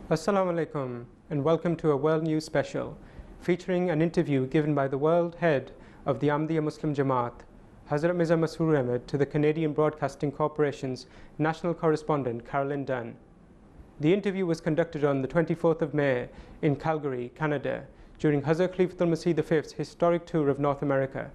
Assalamu alaikum and welcome to a World News special featuring an interview given by the world head of the Ahmadiyya Muslim Jamaat, Hazrat Mirza Masroor Ahmad, to the Canadian Broadcasting Corporation's national correspondent Carolyn Dunn. The interview was conducted on the 24th of May in Calgary, Canada, during Hazrat Khalifa V's historic tour of North America.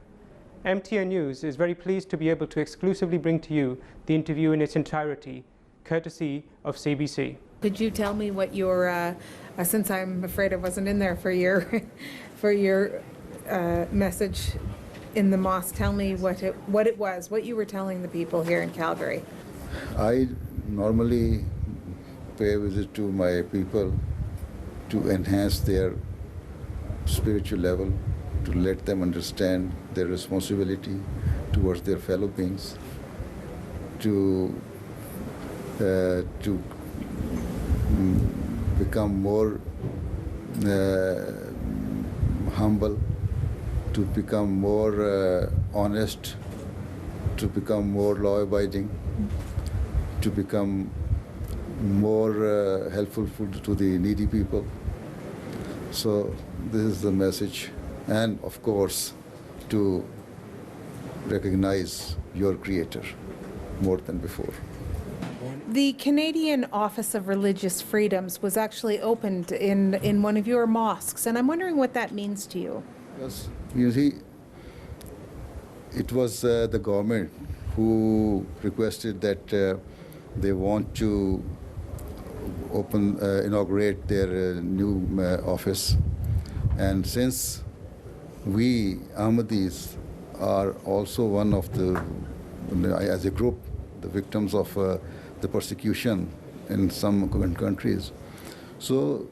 MTA News is very pleased to be able to exclusively bring to you the interview in its entirety, courtesy of CBC. Could you tell me what your, since I'm afraid I wasn't in there for your, for your message in the mosque, tell me what it was, what you were telling the people here in Calgary. I normally pay a visit to my people to enhance their spiritual level, to let them understand their responsibility towards their fellow beings, to become more humble, to become more honest, to become more law-abiding, to become more helpful to the needy people. So this is the message. And of course, to recognize your Creator more than before. The Canadian Office of Religious Freedoms was actually opened in one of your mosques, and I'm wondering what that means to you. Yes, you see, it was the government who requested that they want to inaugurate their new office. And since we Ahmadis are also one of the, as a group, the victims of the persecution in some countries, so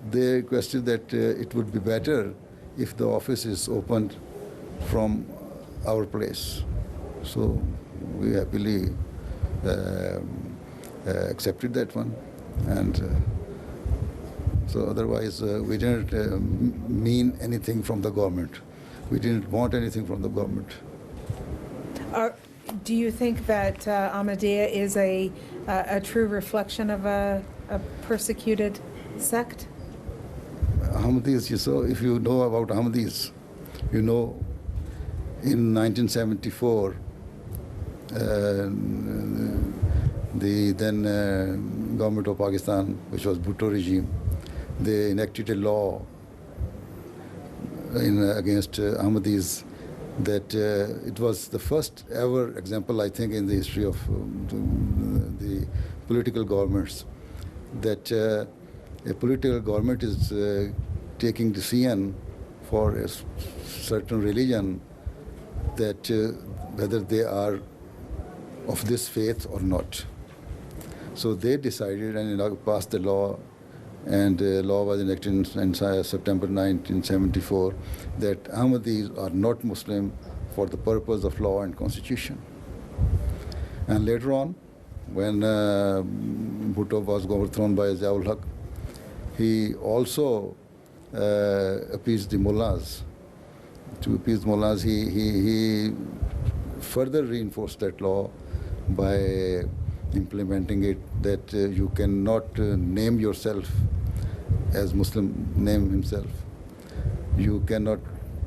they requested that it would be better if the office is opened from our place. So we happily accepted that one. And so otherwise, we didn't mean anything from the government. We didn't want anything from the government. Do you think that Ahmadiyya is a true reflection of a persecuted sect? Ahmadis, so if you know about Ahmadis, you know in 1974, the then government of Pakistan, which was Bhutto regime, they enacted a law against Ahmadis that it was the first ever example, I think, in the history of the political governments, that a political government is taking decision for a certain religion, that whether they are of this faith or not. So they decided and passed the law, and the law was enacted in September 1974, that Ahmadis are not Muslim for the purpose of law and constitution. And later on, when Bhutto was overthrown by Ziaul Haq, he also appeased the mullahs. To appease mullahs, he further reinforced that law by implementing it, that you cannot name yourself as Muslim, name himself. You cannot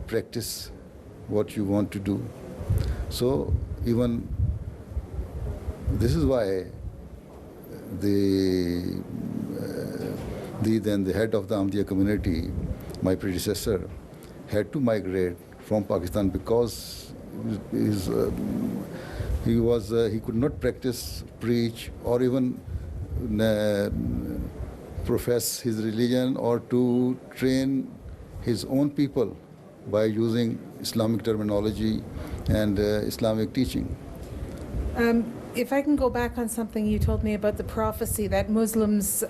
practice what you want to do. So even this is why the head of the Ahmadiyya community, my predecessor, had to migrate from Pakistan because he could not practice, preach, or even profess his religion, or to train his own people by using Islamic terminology and Islamic teaching. If I can go back on something you told me about the prophecy that Muslims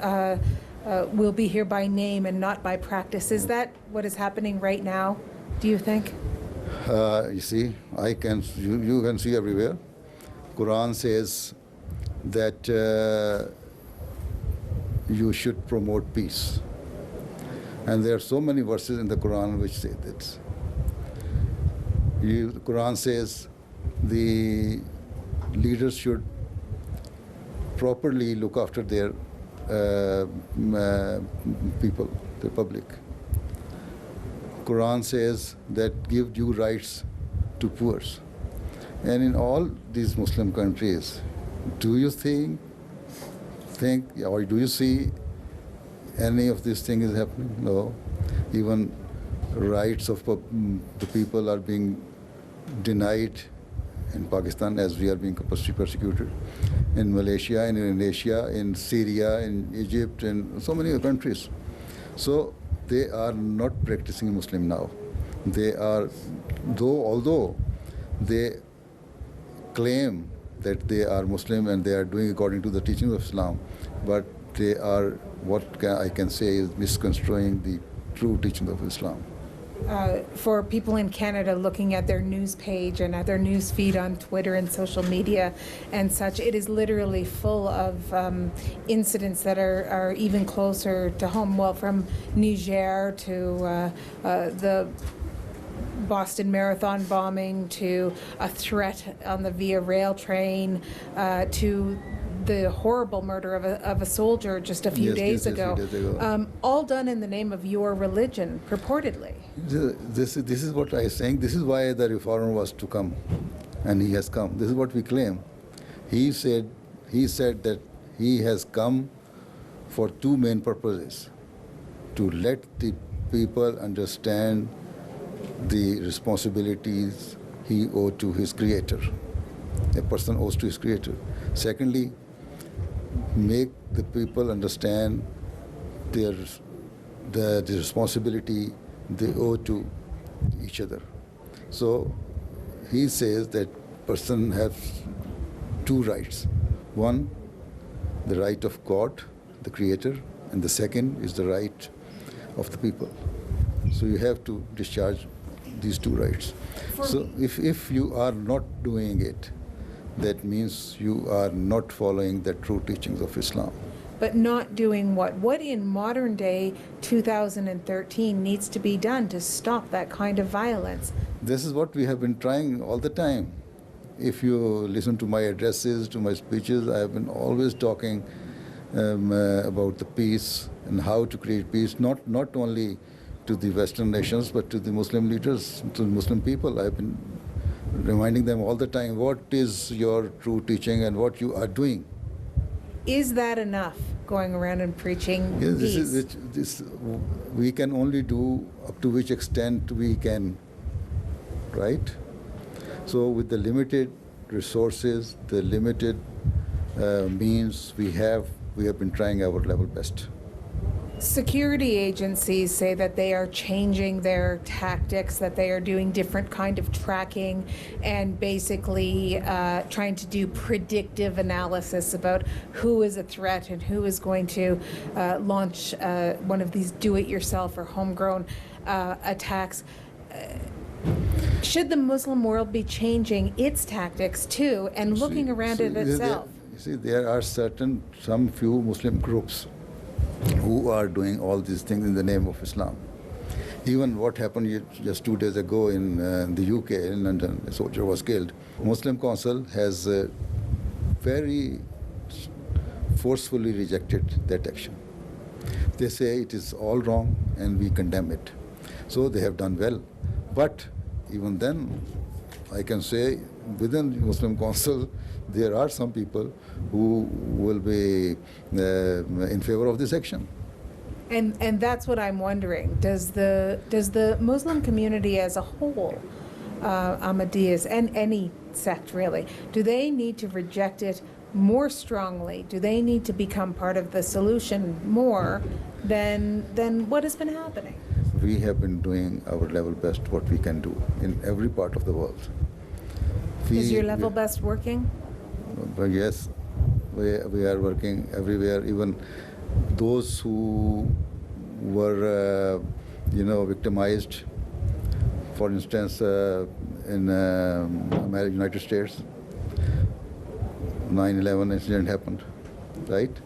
will be here by name and not by practice. Is that what is happening right now, do you think? You see, you can see everywhere. Quran says that you should promote peace. And there are so many verses in the Quran which say that. The Quran says the leaders should properly look after their people, the public. Quran says that give due rights to poor. And in all these Muslim countries, do you think or do you see any of these things is happening? No. Even rights of the people are being denied in Pakistan as we are being persecuted. In Malaysia, in Indonesia, in Syria, in Egypt, and so many other countries. So they are not practicing Muslim now. They are, although they claim that they are Muslim and they are doing according to the teachings of Islam, but they are, I can say, is misconstruing the true teachings of Islam. For people in Canada looking at their news page and at their news feed on Twitter and social media and such, it is literally full of incidents that are even closer to home. Well, from Niger to the Boston Marathon bombing to a threat on the Via Rail train to the horrible murder of a soldier just a few days ago. All done in the name of your religion, purportedly. This is what I was saying. This is why the reformer was to come, and he has come. This is what we claim. He said that he has come for two main purposes: to let the people understand the responsibilities he owed to his Creator. A person owes to his Creator. Secondly, make the people understand the responsibility they owe to each other. So he says that person has two rights. One, the right of God, the Creator, and the second is the right of the people. So you have to discharge these two rights. So if you are not doing it, that means you are not following the true teachings of Islam. But not doing what? What in modern day 2013 needs to be done to stop that kind of violence? This is what we have been trying all the time. If you listen to my addresses, to my speeches, I have been always talking about the peace and how to create peace, not only to the Western nations, but to the Muslim leaders, to the Muslim people. I have been reminding them all the time what is your true teaching and what you are doing. Is that enough, going around and preaching peace? This we can only do up to which extent we can, right? So with the limited resources, the limited means we have been trying our level best. Security agencies say that they are changing their tactics, that they are doing different kind of tracking and basically trying to do predictive analysis about who is a threat and who is going to launch one of these do-it-yourself or homegrown attacks. Should the Muslim world be changing its tactics too and looking around at itself? You see, there are some few Muslim groups who are doing all these things in the name of Islam. Even what happened just 2 days ago in the UK, in London, a soldier was killed. Muslim Council has very forcefully rejected that action. They say it is all wrong and we condemn it. So they have done well. But even then, I can say within the Muslim Council, there are some people who will be in favor of this action. And that's what I'm wondering. Does the Muslim community as a whole, Ahmadiyyas and any sect really, do they need to reject it more strongly? Do they need to become part of the solution more than what has been happening? We have been doing our level best what we can do in every part of the world. Is your level best working? Yes, we are working everywhere. Even those who were, victimized, for instance, in United States, 9/11 incident happened, right?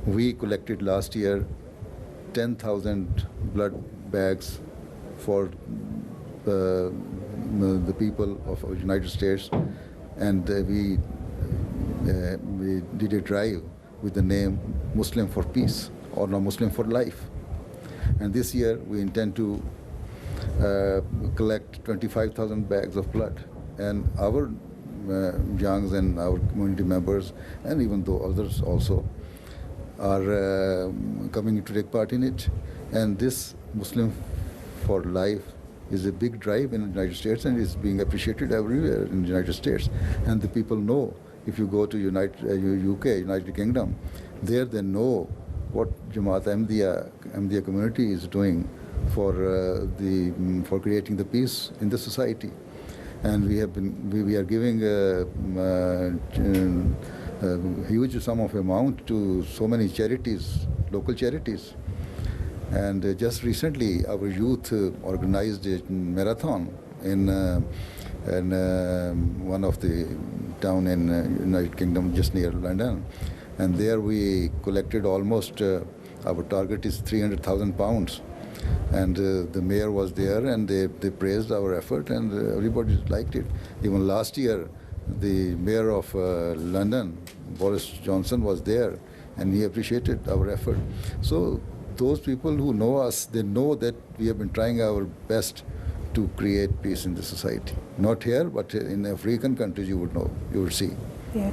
We collected last year 10,000 blood bags for the people of United States, and we did a drive with the name Muslim for Peace or no Muslim for Life. And this year we intend to collect 25,000 bags of blood. And our youngs and our community members, and even though others also, are coming to take part in it. And this Muslim for Life is a big drive in the United States and is being appreciated everywhere in the United States. And the people know, if you go to UK, United Kingdom, there they know what Jamaat Ahmadiyya community is doing for creating the peace in the society. And we are giving a huge sum of amount to so many charities, local charities. And just recently, our youth organized a marathon in one of the town in United Kingdom, just near London. And there we collected almost, our target is 300,000 pounds. And the mayor was there, and they praised our effort, and everybody liked it. Even last year, the mayor of London, Boris Johnson, was there, and he appreciated our effort. So those people who know us, they know that we have been trying our best to create peace in the society. Not here, but in African countries, you would know, you would see. Yeah.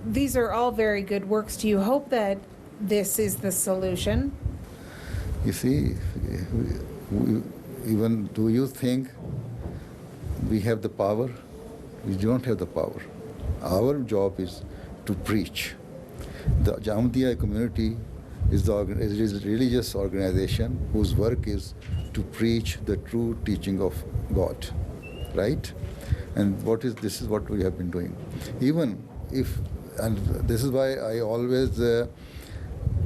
These are all very good works. Do you hope that this is the solution? You see, even do you think we have the power? We don't have the power. Our job is to preach. The Ahmadiyya community is a religious organization whose work is to preach the true teaching of God, right? And this is what we have been doing. Even if, and this is why I always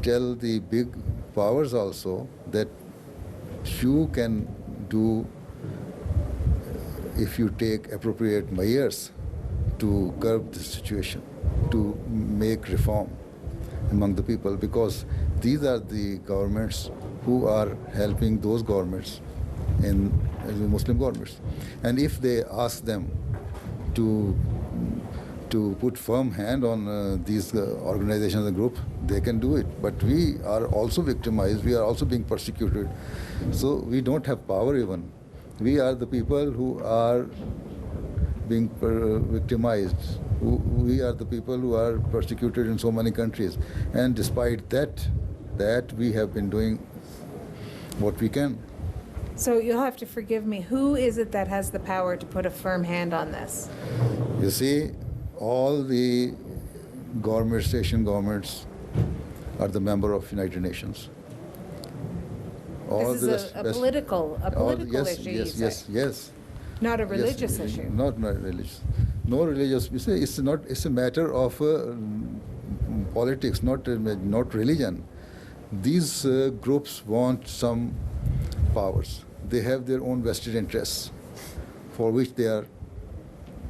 tell the big powers also that you can do, if you take appropriate measures to curb the situation, to make reform among the people, because these are the governments who are helping those governments in Muslim governments. And if they ask them to put firm hand on these organizations and groups, they can do it. But we are also victimized, we are also being persecuted. So we don't have power even. We are the people who are being victimized. We are the people who are persecuted in so many countries. And despite that we have been doing what we can. So you'll have to forgive me. Who is it that has the power to put a firm hand on this? You see, all the station governments are the member of United Nations. This is a political issue, yes. Not a religious issue. Not religious. No religious. You see, it's a matter of politics, not religion. These groups want some powers. They have their own vested interests for which they are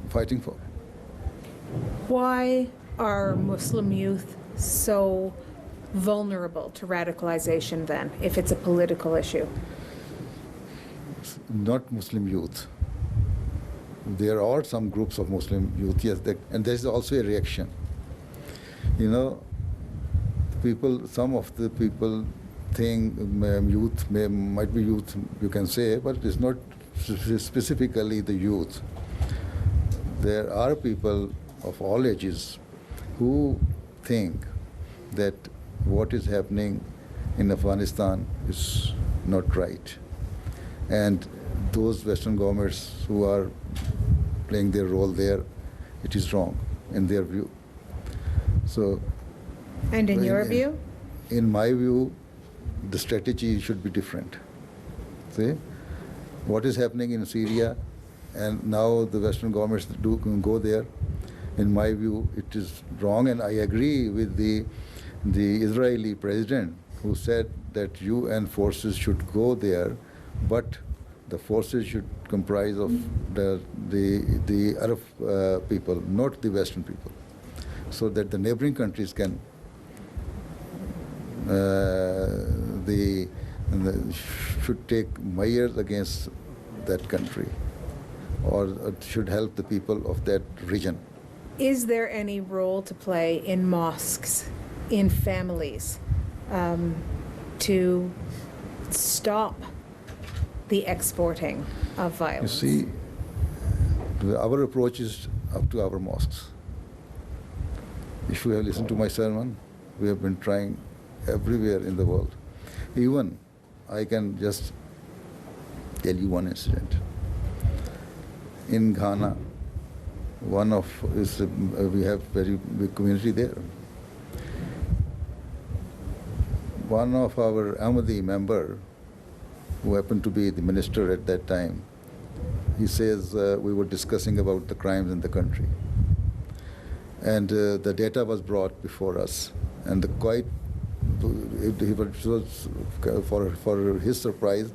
fighting for. Why are Muslim youth so vulnerable to radicalization then, if it's a political issue? Not Muslim youth. There are some groups of Muslim youth, yes, and there's also a reaction. You know, some of the people think youth might be youth, you can say, but it's not specifically the youth. There are people of all ages who think that what is happening in Afghanistan is not right. And those Western governments who are playing their role there, it is wrong in their view. So, and in your view? In my view, the strategy should be different. See, what is happening in Syria, and now the Western governments do go there. In my view, it is wrong, and I agree with the Israeli president who said that UN forces should go there, but the forces should comprise of the Arab people, not the Western people, so that the neighboring countries can should take measures against that country, or should help the people of that region. Is there any role to play in mosques in families to stop the exporting of You violence? see, our approach is up to our mosques. If you have listened to my sermon, we have been trying everywhere in the world. Even, I can just tell you one incident. In Ghana, we have very big community there. One of our Ahmadi member, who happened to be the minister at that time, he says we were discussing about the crimes in the country. And the data was brought before us. And for his surprise,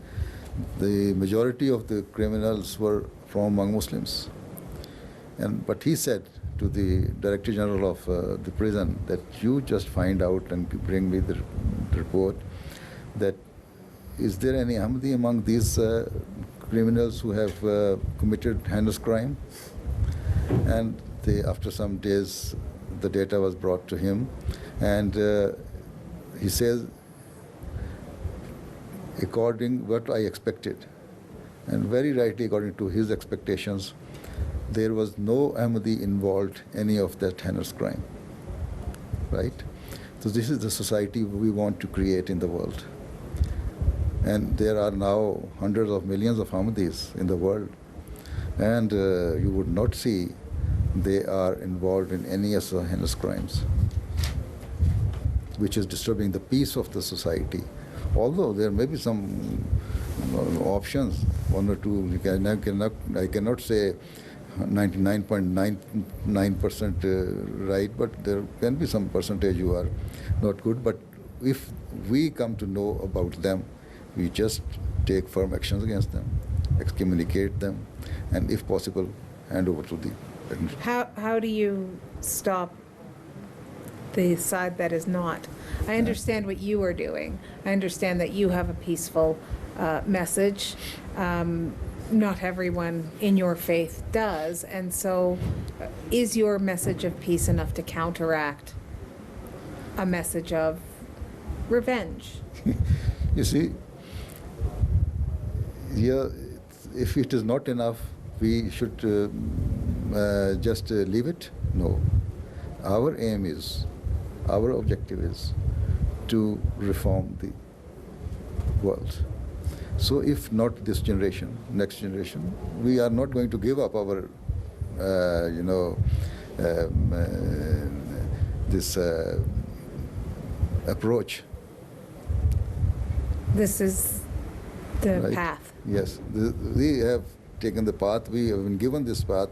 the majority of the criminals were from among Muslims. But he said to the Director General of the prison that you just find out and bring me the report that is there any Ahmadi among these criminals who have committed heinous crime? And after some days, the data was brought to him, and he says, according what I expected, and very rightly according to his expectations, there was no Ahmadi involved any of that heinous crime, right? So this is the society we want to create in the world. And there are now hundreds of millions of Ahmadis in the world, and you would not see they are involved in any of the heinous crimes, which is disturbing the peace of the society. Although there may be some options, one or two, I cannot say 99.99% right, but there can be some percentage who are not good. But if we come to know about them, we just take firm actions against them, excommunicate them, and if possible, hand over to the... How do you stop the side that is not? I understand what you are doing. I understand that you have a peaceful message. Not everyone in your faith does. And so is your message of peace enough to counteract a message of revenge? You see, here, if it is not enough, we should just leave it? No. Our aim is, our objective is to reform the world. So if not this generation, next generation, we are not going to give up our, this approach. This is the Right? path. Yes, we have taken the path, we have been given this path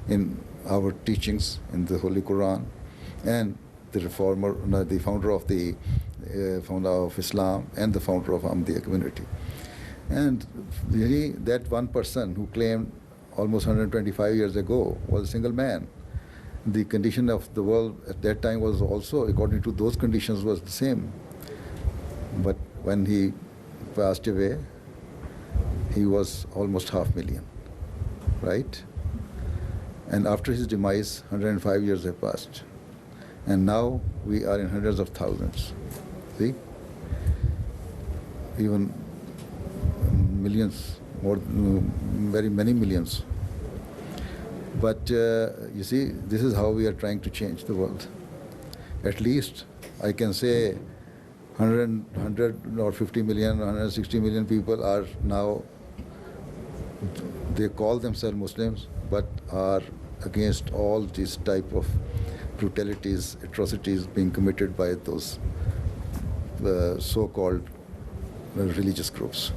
in our teachings in the Holy Quran, and the reformer, the founder of Islam, and the founder of Ahmadiyya community. And really, that one person who claimed almost 125 years ago was a single man. The condition of the world at that time was also, according to those conditions, was the same. But when he passed away, he was almost 500,000, right? And after his demise, 105 years have passed. And now we are in hundreds of thousands. See? Even millions, more, very many millions. But you see, this is how we are trying to change the world. At least I can say 100 or 50 million, 160 million people are now, they call themselves Muslims, but are against all these type of brutalities, atrocities being committed by those so-called religious groups.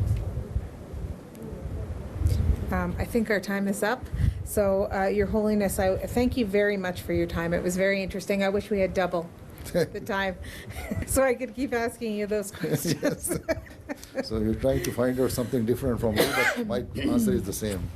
I think our time is up. So, Your Holiness, I thank you very much for your time. It was very interesting. I wish we had double the time so I could keep asking you those questions. Yes. So you're trying to find out something different from me, but my answer is the same.